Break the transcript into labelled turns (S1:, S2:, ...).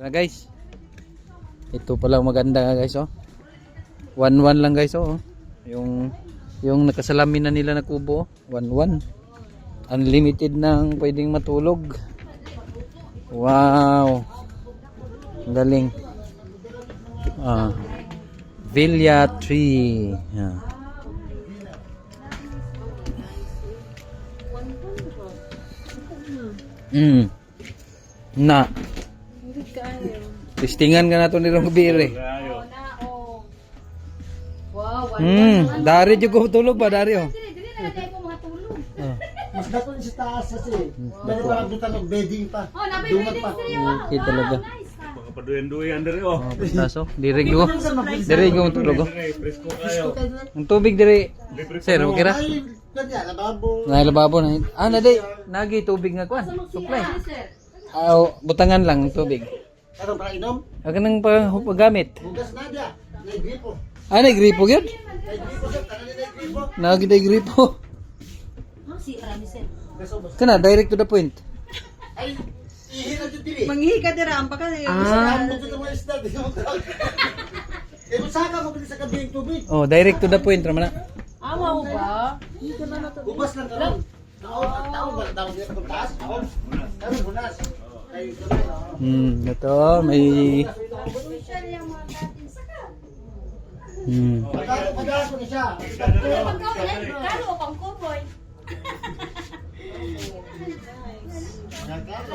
S1: na guys. Ito pala maganda guys oh. 1-1 lang guys oh. Yung nakasalamin na nila na kubo, 1-1. Unlimited nang pwedeng matulog. Wow. Ang galing. Villa 3. Na. Testingan ka na ito ni Rongbire.
S2: Wow,
S1: Dari juga tulog ba, Dari oh?
S3: Mas dapat sa taas kasi. Dali parang butanog bedding pa. Dungat pa.
S1: Okay talaga.
S4: Mga paduyan-duyan dari oh.
S1: Taso, diri ko. Diri ko tulog oh.
S4: Presko kayo.
S1: Ang tubig diri. Sir, okay ra?
S3: Ay, ganyan, lababo.
S1: Nay lababo na. Nadi, nagi tubig nga kwan. Supply. Butangan lang tubig.
S3: Ano para inom?
S1: Aga nang paggamit.
S3: Bugas na dia. May gripo.
S1: Nay gripo gyud?
S3: May gripo sa kanila may gripo.
S1: Nagi day gripo.
S2: si marami sir.
S1: Kana direct to the point.
S3: Ay, ihina jud dili.
S5: Manghihi ka dira ang baka
S3: Ano to mo isda di mo. Eh saka mo sa kabing tubig.
S1: Oh, direct to the point ra man na.
S2: Awa ba?
S3: Bugas lang karon. Taon ba daw dia sa taas? Taon. Ano bunas? Ay,
S1: Ito may
S3: Pagkaso na siya.
S2: Kalo pang kuboy.
S3: Nagkalo,